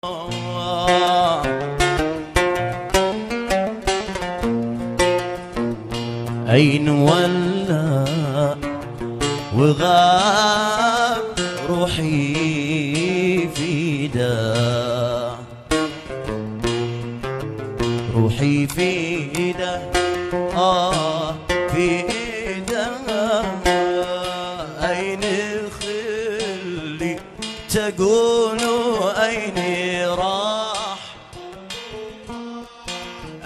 أين ولا وغاب روحي في دا، روحي في دا في دا. أين خلي تقولوا أين راح،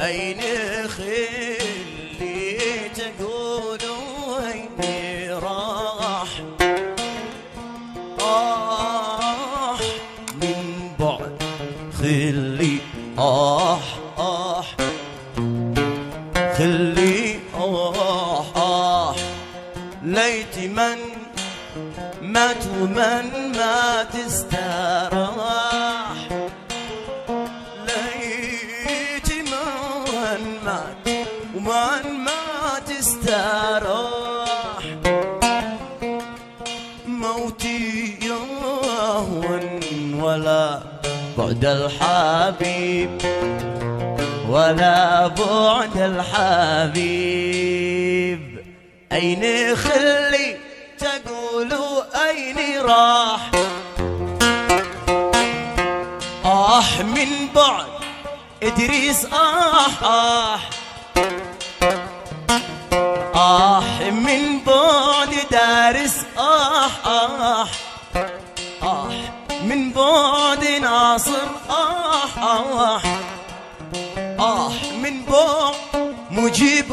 أين خلي تقولوا أين راح. من بعد خلي خلي ليت من مات ومن مات استراح، ليت من مات ومن مات استراح. موتي يهون ولا بعد الحبيب، ولا بعد الحبيب. أين خلي تقولوا أين راح. من بعد إدريس من بعد دارس من بعد ناصر من بعد مجيب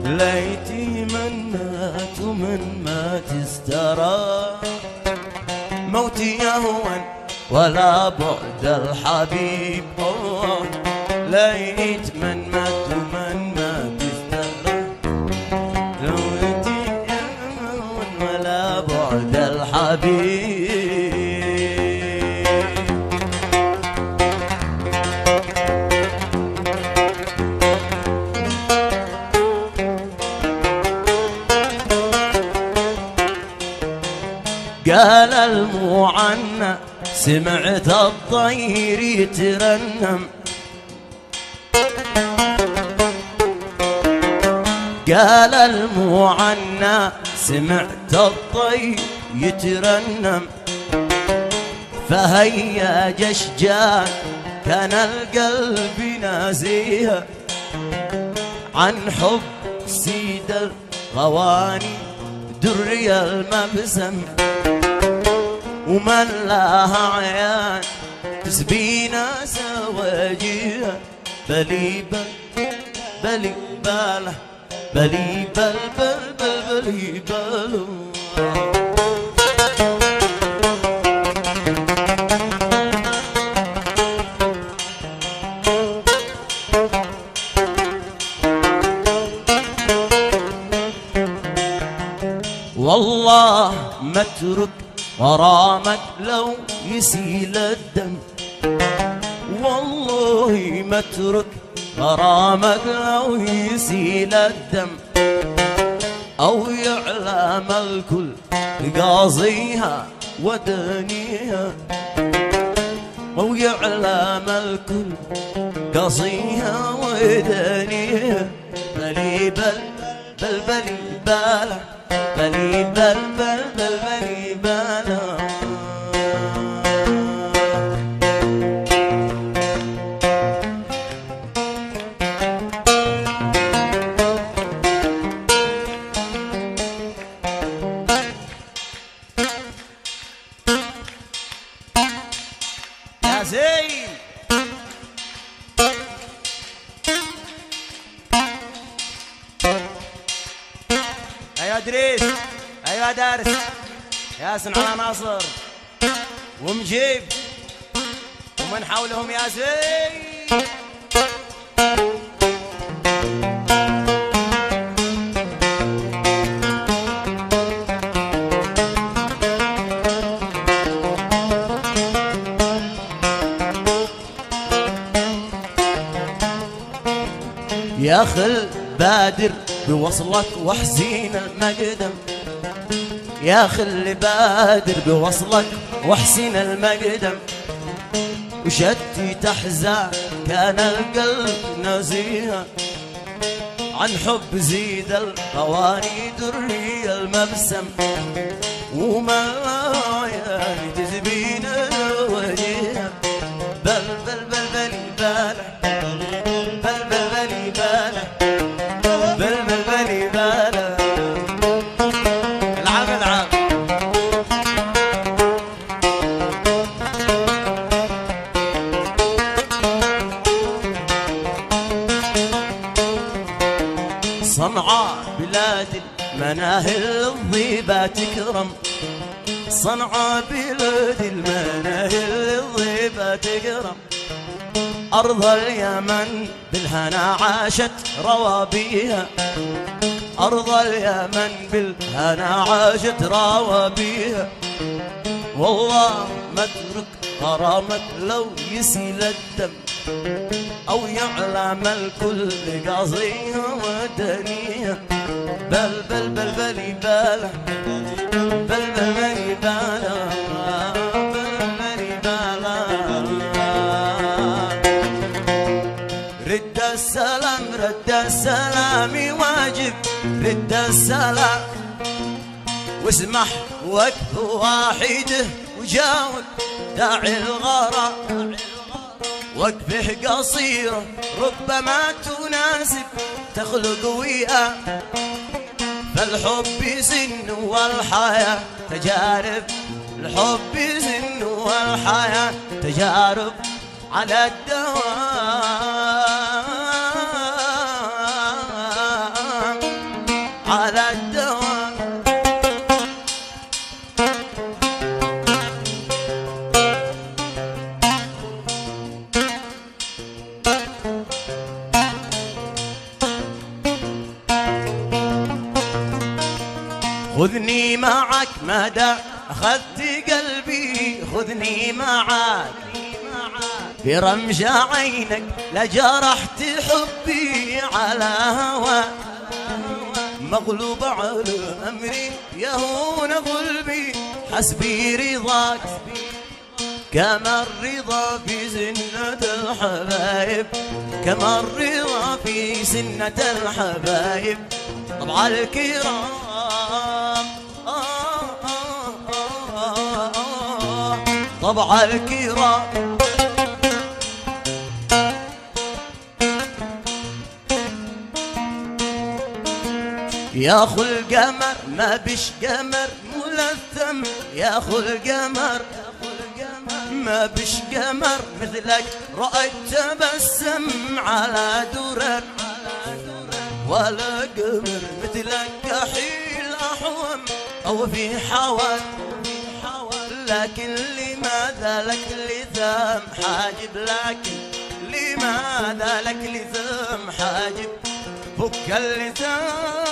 ليتي من مات ومن مات استراح. موتي يهون ولا بعد الحبيب، ليت من مات ومن مات استراح. موتي يهون ولا بعد الحبيب. قال المعنى سمعت الطير يترنم، قال المعنى سمعت الطير يترنم. فهيا جشجان كان القلب نازيها عن حب سيد الغواني دري المبسم. ومن لها عيان تسبينا سواجيها بلي بل بلي باله بلي بل بل بل بلي بل. والله ما اترك غرامك لو يسيل الدم، والله ما اترك غرامك لو يسيل الدم. أو يعلم الكل قاضيها ودنيها، أو يعلم الكل قاضيها ودنيها. بلي بل بل بلي باله بلي بل بل بل بلي باله. يا زين ايوه ادريس، ايوه دارس، ياسن على ناصر ومجيب ومن حولهم يا زين. يا خل بادر بوصلك وحزين المقدم، يا خل بادر بوصلك وحسن المقدم وشتت احزان كان القلب نزيها عن حب زيد القواني دري المبسم وما يعني تزبين الوجيه بل بل بل بل باله بل بل بل باله بل بل بل باله العب العب صنعاء بلاد المناهل الضيبة تكرم صنعاء بلاد المناهل الضيبة تكرم أرض اليمن بالهنا عاشت روابيها أرض اليمن بالهنا عاشت روابيها والله ما اترك غرامك لو يسيل الدم أو يعلم الكل قاضيها ودنيها بل بل بل بل باله بل بل بل باله بل بل باله رد السلام رد السلام واجب رد السلام واسمح وقف واحده وجاوب داعي الغرام وقفه قصيرة ربما تناسب تخلق وياه فالحب سن والحياة تجارب الحب سن والحياة تجارب على الدوام على الدوام خذني معك مدى أخذت قلبي خذني معك برمش عينك لجرحت حبي على هوى مغلوب على أمري يهون غلبي حسبي رضاك كما الرضا في سنة الحبايب كما الرضا في سنة الحبايب طبع الكرام طبع الكرام يا خو القمر ما بش قمر ملثم يا خو القمر ما بش قمر مثلك رأيت تبسم على درر ولا قمر مثلك كحيل أحوم أو في حوى لكن لماذا لك لثام حاجب لكن لماذا لك لثام حاجب فك اللثام